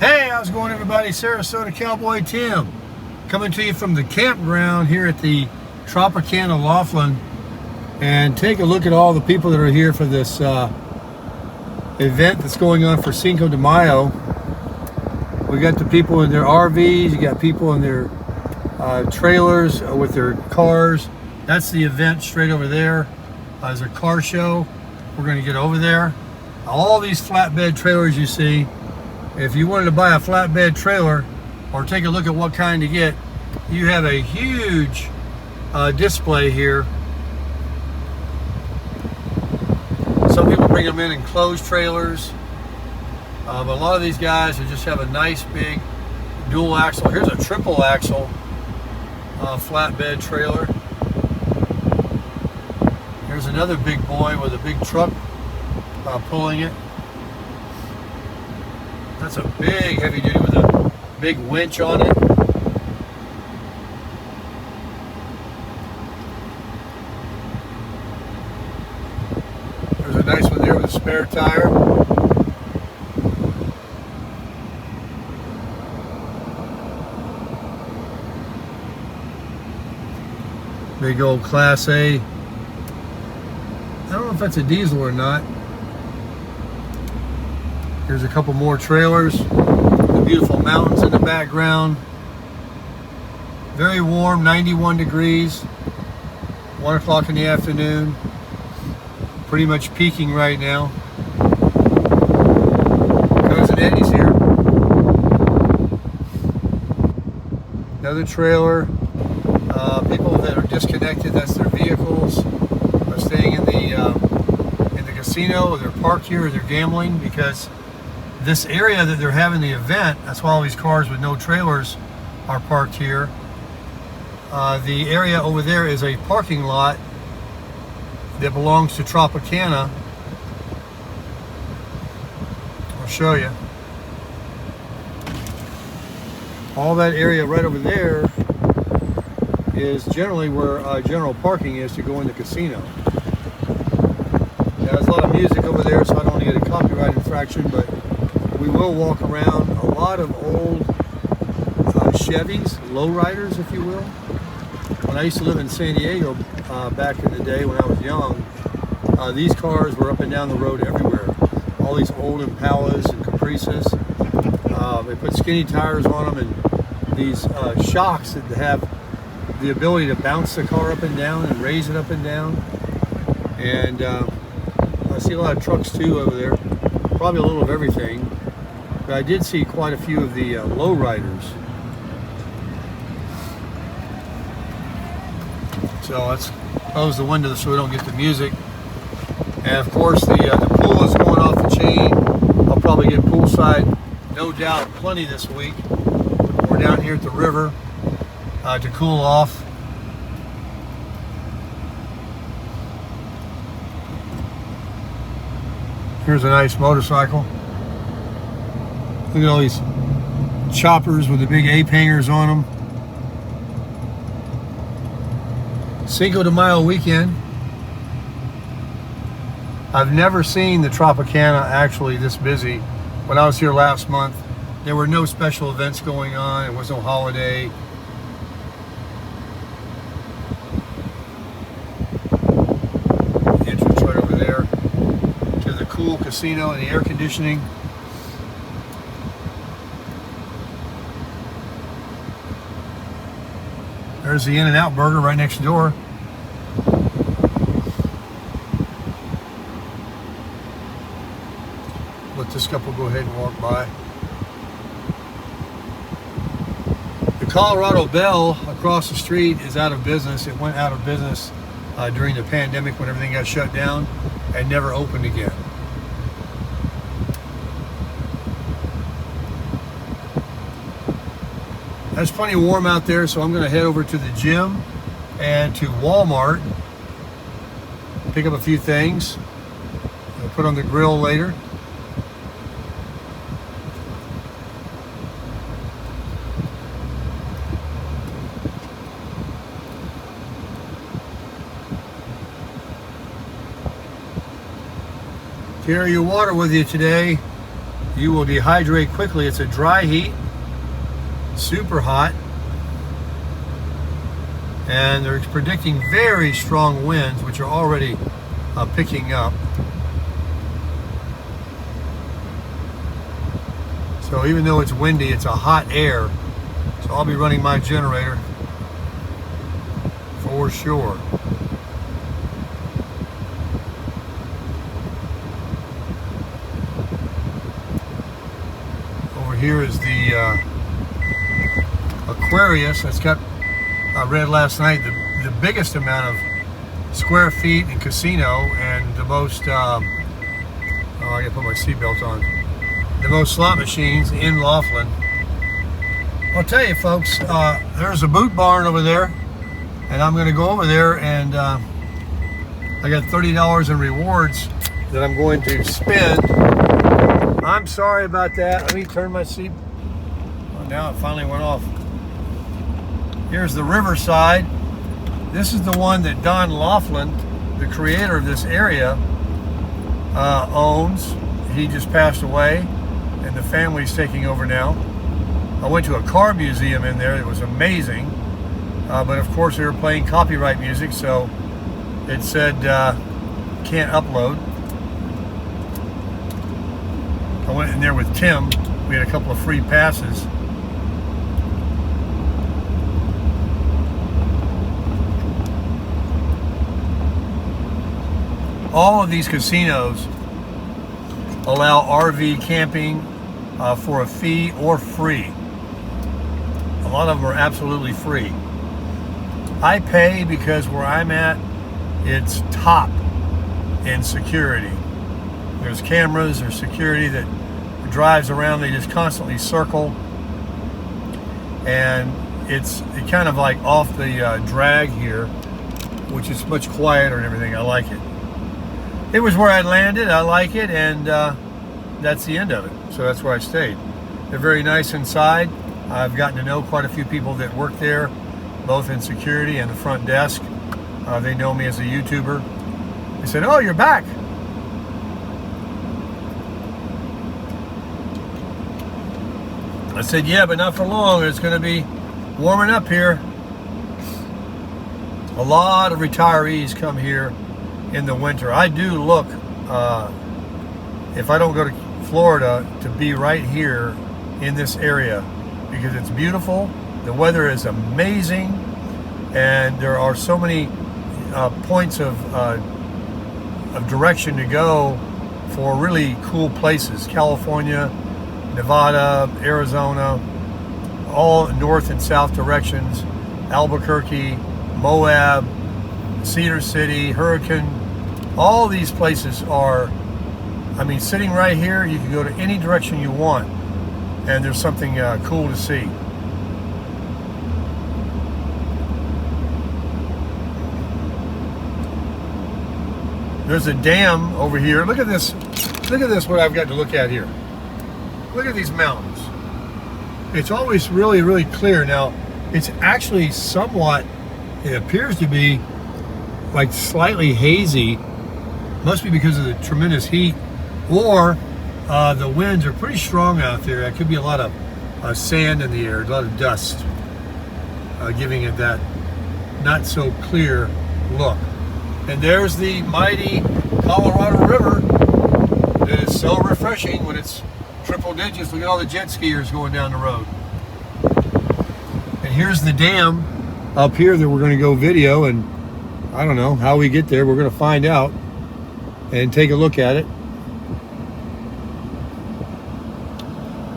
Hey, how's it going, everybody? Sarasota Cowboy Tim coming to you from the campground here at the Tropicana Laughlin. And take a look at all the people that are here for this event that's going on for Cinco de Mayo. We got the people in their RVs, you got people in their trailers with their cars. That's the event straight over there. There's a car show. We're going to get over there. All these flatbed trailers you see, if you wanted to buy a flatbed trailer or take a look at what kind to get, you have a huge display here. Some people bring them in enclosed trailers, but a lot of these guys just have a nice big dual axle. Here's a triple axle flatbed trailer. Here's another big boy with a big truck pulling it. That's a big heavy duty with a big winch on it. There's a nice one there with a spare tire. Big old Class A. I don't know if that's a diesel or not. Here's a couple more trailers. The beautiful mountains in the background. Very warm, 91 degrees. 1 o'clock in the afternoon. Pretty much peaking right now. Cousin Eddie's here. Another trailer. People that are disconnected, that's their vehicles, are staying in the casino, or they're parked here, or they're gambling, because this area that they're having the event, that's why all these cars with no trailers are parked here. The area over there is a parking lot that belongs to Tropicana. I'll show you. All that area right over there is generally where general parking is to go in the casino. Now, there's a lot of music over there, so I don't want to get a copyright infraction, but we will walk around a lot of old Chevys, lowriders, if you will. When I used to live in San Diego back in the day when I was young, these cars were up and down the road everywhere. All these old Impalas and Caprices. They put skinny tires on them and these shocks that have the ability to bounce the car up and down and raise it up and down. And I see a lot of trucks too over there. Probably a little of everything. But I did see quite a few of the lowriders. So let's close the window so we don't get the music. And of course the pool is going off the chain. I'll probably get poolside, no doubt, plenty this week. We're down here at the river to cool off. Here's a nice motorcycle. Look at all these choppers with the big ape hangers on them. Cinco de Mayo weekend. I've never seen the Tropicana actually this busy. When I was here last month, there were no special events going on. It was no holiday. The entrance right over there to the cool casino and the air conditioning. There's the In-N-Out Burger right next door. Let this couple go ahead and walk by. The Colorado Bell across the street is out of business. It went out of business during the pandemic when everything got shut down and never opened again. It's plenty warm out there, so I'm going to head over to the gym and to Walmart, pick up a few things, I'll put on the grill later. Carry your water with you today. you will dehydrate quickly. It's a dry heat, super hot, and they're predicting very strong winds, which are already picking up. So even though it's windy, it's a hot air. So I'll be running my generator for sure. Over here is the Aquarius. That's got, I read last night, the biggest amount of square feet in casino, and the most, oh, I gotta put my seatbelt on, the most slot machines in Laughlin. I'll tell you folks, there's a boot barn over there, and I'm gonna go over there, and I got $30 in rewards that I'm going to spend. I'm sorry about that. Let me turn my seat. Oh, now it finally went off. Here's the Riverside. This is the one that Don Laughlin, the creator of this area, owns. He just passed away, and the family's taking over now. I went to a car museum in there. It was amazing. But of course they were playing copyright music, so it said can't upload. I went in there with Tim. We had a couple of free passes. All of these casinos allow RV camping for a fee or free. A lot of them are absolutely free. I pay because where I'm at, it's top in security. There's cameras, there's security that drives around. They just constantly circle, and it's kind of like off the drag here, which is much quieter and everything. I like it. It was where I landed. I like it, and that's the end of it. So that's where I stayed. They're very nice inside. I've gotten to know quite a few people that work there, both in security and the front desk. They know me as a YouTuber. They said, "Oh, you're back." I said, "Yeah, but not for long. It's going to be warming up here." A lot of retirees come here in the winter. I do look, if I don't go to Florida, to be right here in this area because it's beautiful. The weather is amazing, and there are so many points of direction to go for really cool places. California, Nevada, Arizona, all north and south directions, Albuquerque, Moab, Cedar City, Hurricane. All these places are, I mean, sitting right here, you can go to any direction you want, and there's something cool to see. There's a dam over here. Look at this. Look at this, what I've got to look at here. Look at these mountains. It's always really, really clear. Now, it's actually somewhat, it appears to be like slightly hazy. Must be because of the tremendous heat, or the winds are pretty strong out there. It could be a lot of sand in the air, a lot of dust, giving it that not so clear look. And there's the mighty Colorado River. It is so refreshing when it's triple digits. Look at all the jet skiers going down the road. And here's the dam up here that we're going to go video, and I don't know how we get there. We're going to find out and take a look at it.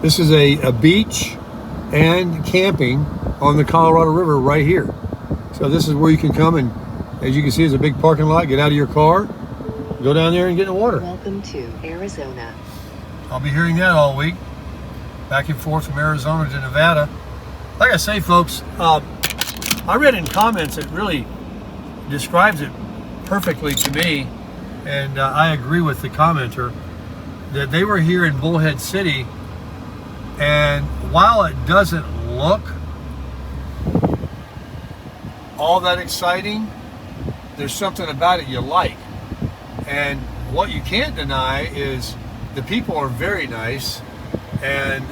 This is a beach and camping on the Colorado River right here. So this is where you can come, and as you can see, there's a big parking lot. Get out of your car, go down there and get in the water. Welcome to Arizona. I'll be hearing that all week, back and forth from Arizona to Nevada. Like I say, folks, I read in comments, it really describes it perfectly to me, and I agree with the commenter that they were here in Bullhead City, and while it doesn't look all that exciting, there's something about it you like. And what you can't deny is the people are very nice. And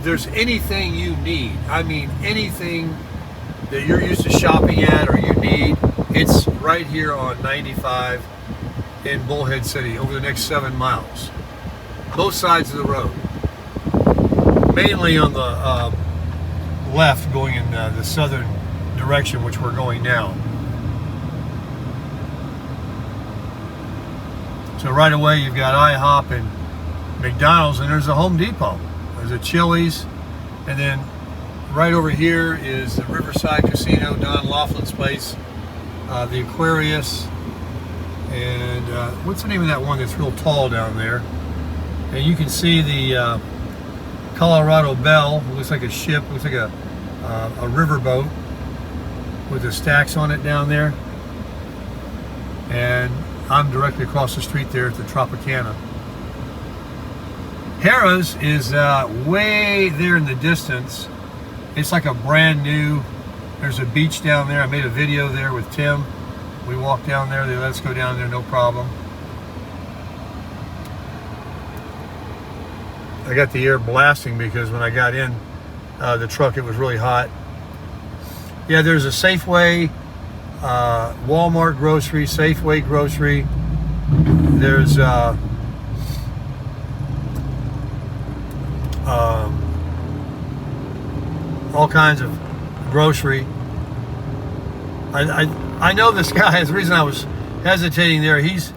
there's anything you need. I mean, anything that you're used to shopping at or you need, it's right here on 95 in Bullhead City over the next 7 miles. Both sides of the road. Mainly on the left going in the southern direction, which we're going now. So right away you've got IHOP and McDonald's, and there's a Home Depot. There's a Chili's, and then right over here is the Riverside Casino, Don Laughlin's place, the Aquarius, and what's the name of that one that's real tall down there? And you can see the Colorado Bell. It looks like a ship, looks like a riverboat with the stacks on it down there. And I'm directly across the street there at the Tropicana. Harrah's is way there in the distance. It's like a brand new, there's a beach down there. I made a video there with Tim. We walked down there, they let us go down there, no problem. I got the air blasting because when I got in the truck it was really hot. Yeah, there's a Safeway, Walmart grocery, Safeway grocery. There's all kinds of grocery. I know this guy. The reason I was hesitating there, he's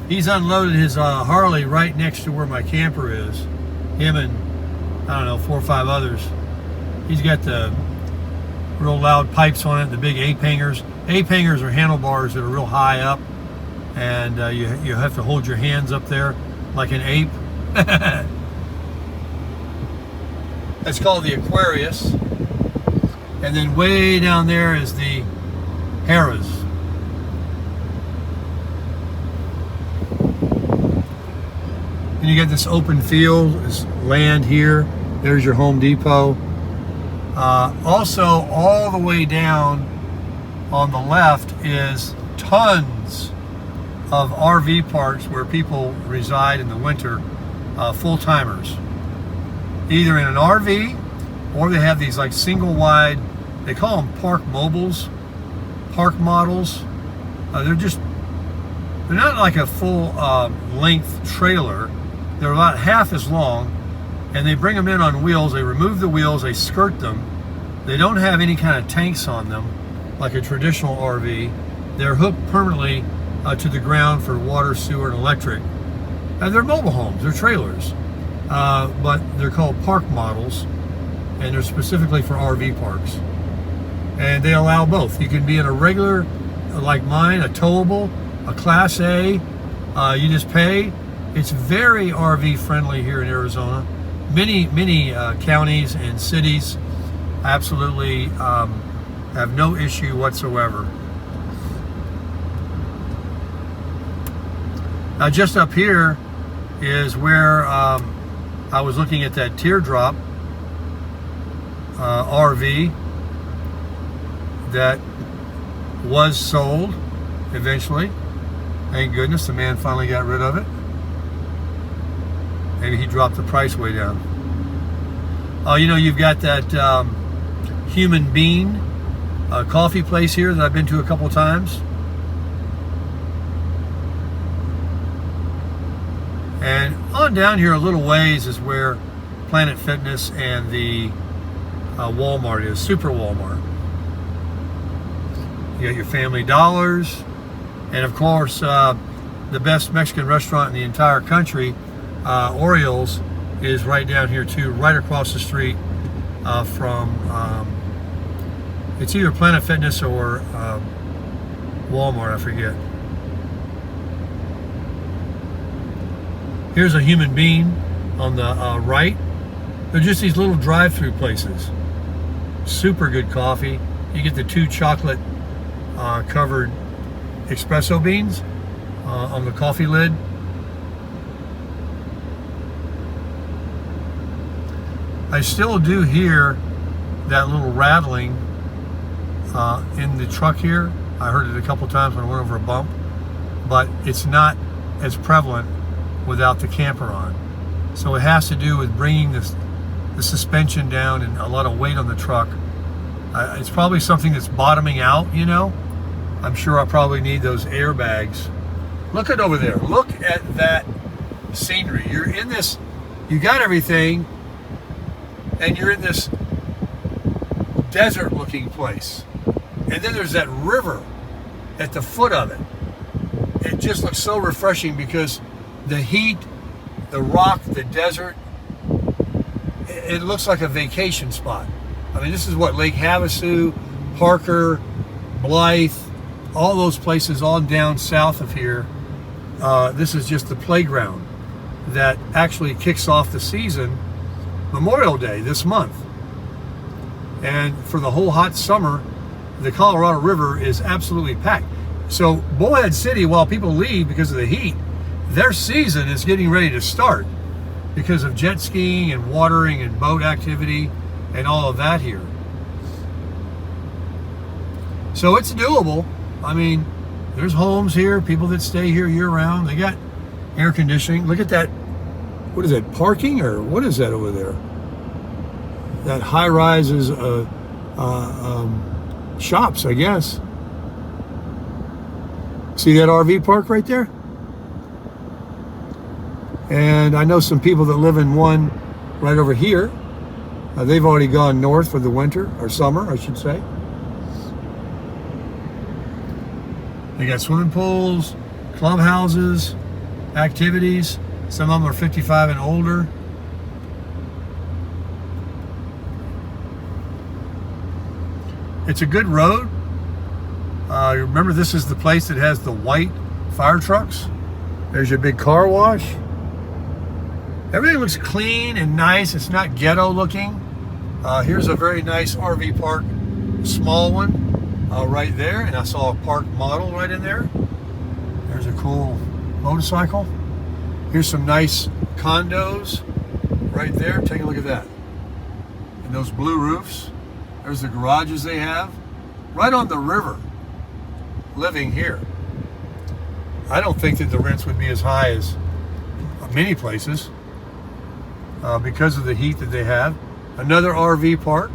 unloaded his Harley right next to where my camper is. Him and I don't know 4 or 5 others. He's got the real loud pipes on it, the big ape hangers. Ape hangers are handlebars that are real high up, and you have to hold your hands up there like an ape. That's called the Aquarius. And then way down there is the Harrah's. And you get this open field, this land here. There's your Home Depot. Also, all the way down on the left is tons of RV parks where people reside in the winter, full-timers. Either in an RV, or they have these like single wide, they call them park mobiles, park models. They're not like a full length trailer. They're about half as long, and they bring them in on wheels. They remove the wheels, they skirt them. They don't have any kind of tanks on them like a traditional RV. They're hooked permanently to the ground for water, sewer, and electric. And they're mobile homes, they're trailers. But they're called park models, and they're specifically for RV parks. And they allow both. You can be in a regular, like mine, a towable, a Class A. You just pay. It's very RV friendly here in Arizona. Many counties and cities absolutely have no issue whatsoever. Now just up here is where I was looking at that teardrop RV that was sold eventually. Thank goodness the man finally got rid of it. Maybe he dropped the price way down. Oh, you know, you've got that Human Bean coffee place here that I've been to a couple times. And on down here a little ways is where Planet Fitness and the Walmart is, Super Walmart. You got your Family Dollars, and of course the best Mexican restaurant in the entire country, Orioles, is right down here too, right across the street from, it's either Planet Fitness or Walmart, I forget. Here's a Human Bean on the right. They're just these little drive-through places. Super good coffee. You get the 2 chocolate covered espresso beans on the coffee lid. I still do hear that little rattling in the truck here. I heard it a couple times when I went over a bump, but it's not as prevalent without the camper on. So it has to do with bringing the suspension down and a lot of weight on the truck. It's probably something that's bottoming out, you know. I'm sure I probably need those airbags. Look at over there. Look at that scenery. You're in this, you got everything, and you're in this desert looking place. And then there's that river at the foot of it. It just looks so refreshing because the heat, the rock, the desert, it looks like a vacation spot. I mean, this is what Lake Havasu, Parker, Blythe, all those places all down south of here. This is just the playground that actually kicks off the season Memorial Day this month. And for the whole hot summer, the Colorado River is absolutely packed. So Bullhead City, while people leave because of the heat, their season is getting ready to start because of jet skiing and watering and boat activity and all of that here. So it's doable. I mean, there's homes here, people that stay here year round. They got air conditioning. Look at that. What is that, parking or what is that over there? That high rise is shops, I guess. See that RV park right there? And I know some people that live in one right over here. They've already gone north for the winter, or summer, I should say. They got swimming pools, clubhouses, activities. Some of them are 55 and older. It's a good road. Remember, this is the place that has the white fire trucks. There's your big car wash. Everything looks clean and nice. It's not ghetto looking. Here's a very nice RV park, small one, right there. And I saw a park model right in there. There's a cool motorcycle. Here's some nice condos right there. Take a look at that. And those blue roofs. There's the garages they have. Right on the river, living here. I don't think that the rents would be as high as many places because of the heat that they have. Another RV park.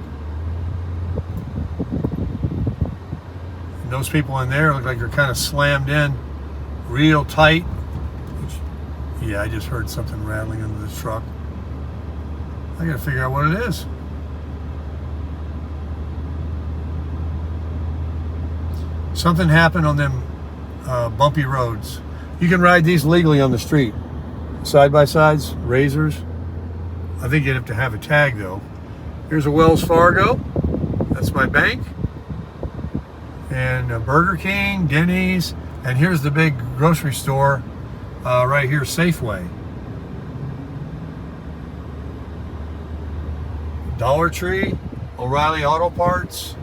And those people in there look like they're kind of slammed in real tight. Yeah, I just heard something rattling under the truck. I gotta figure out what it is. Something happened on them bumpy roads. You can ride these legally on the street. Side-by-sides, razors. I think you'd have to have a tag though. Here's a Wells Fargo. That's my bank. And a Burger King, Denny's. And here's the big grocery store right here, Safeway. Dollar Tree, O'Reilly Auto Parts.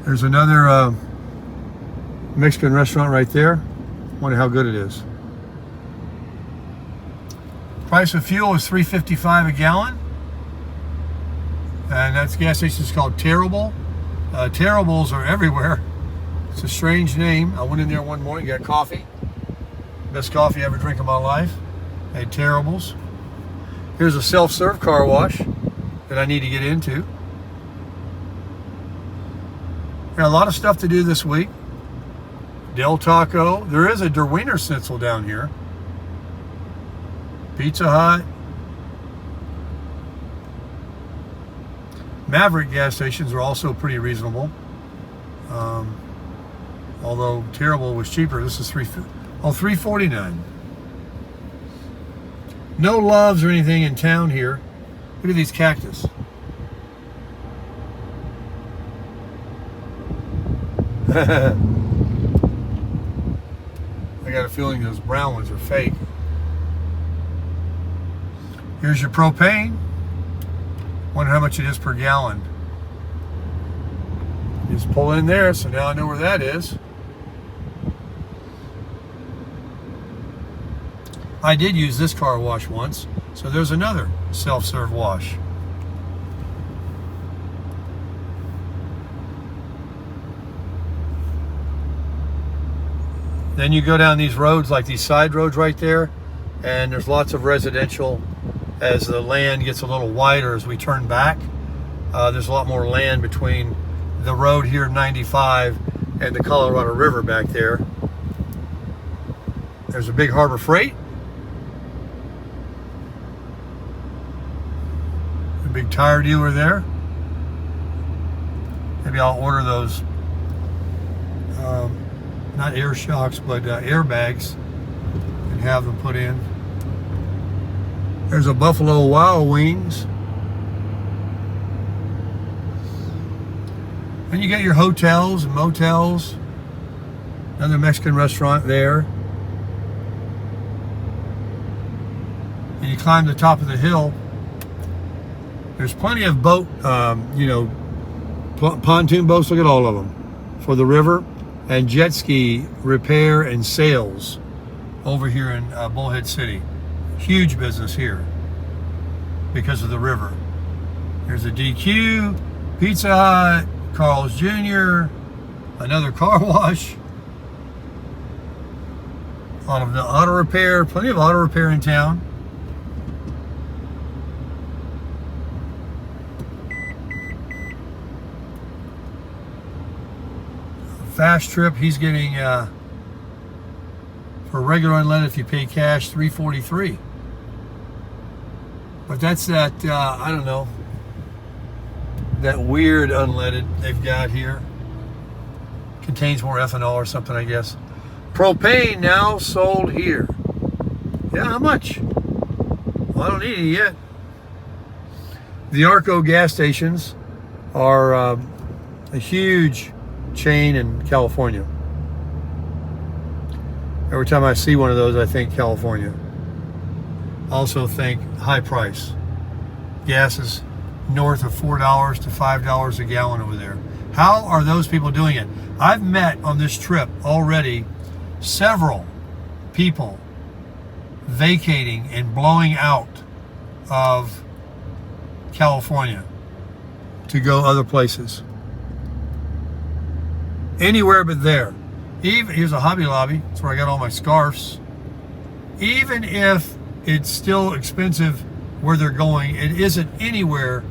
There's another Mexican restaurant right there. Wonder how good it is. Price of fuel is $3.55 a gallon. And that's gas station is called Terrible. Terribles are everywhere. It's a strange name. I went in there one morning, got coffee. Best coffee I ever drank in my life. They had Terribles. Here's a self-serve car wash that I need to get into. Got a lot of stuff to do this week. Del Taco. There is a Der Wiener Schnitzel down here. Pizza Hut. Maverick gas stations are also pretty reasonable. Although Terrible was cheaper. This is $3.49. No Loves or anything in town here. Look at these cactus. I got a feeling those brown ones are fake. Here's your propane. Wonder how much it is per gallon. Just pull in there, so now I know where that is. I did use this car wash once, so there's another self-serve wash. Then you go down these roads, like these side roads right there. and there's lots of residential. As the land gets a little wider as we turn back, there's a lot more land between the road here, 95, and the Colorado River back there. There's a big Harbor Freight. A big tire dealer there. Maybe I'll order those, not air shocks, but airbags, and have them put in. There's a Buffalo Wild Wings. And you get your hotels and motels. Another Mexican restaurant there. And you climb the top of the hill. There's plenty of boat, pontoon boats, look at all of them, for the river, and jet ski repair and sales over here in Bullhead City. Huge business here because of the river. There's a DQ, Pizza Hut, Carl's Jr., another car wash, a lot of the auto repair, plenty of auto repair in town. Fast Trip, he's getting for regular unleaded, if you pay cash, $3.43. But that's that, I don't know, that weird unleaded they've got here. Contains more ethanol or something, I guess. Propane now sold here. Yeah, how much? Well, I don't need any yet. The Arco gas stations are a huge chain in California. Every time I see one of those, I think California. Also think high price. Gas is north of $4 to $5 a gallon over there. How are those people doing it? I've met on this trip already several people vacating and blowing out of California to go other places. Anywhere but there. Even here's a Hobby Lobby. That's where I got all my scarves. Even if it's still expensive where they're going, it isn't anywhere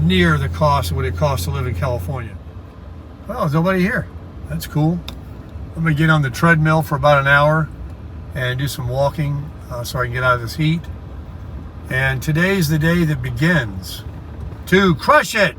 near the cost of what it costs to live in California. Well, there's nobody here. That's cool. I'm gonna get on the treadmill for about an hour and do some walking so I can get out of this heat. And today's the day that begins to crush it.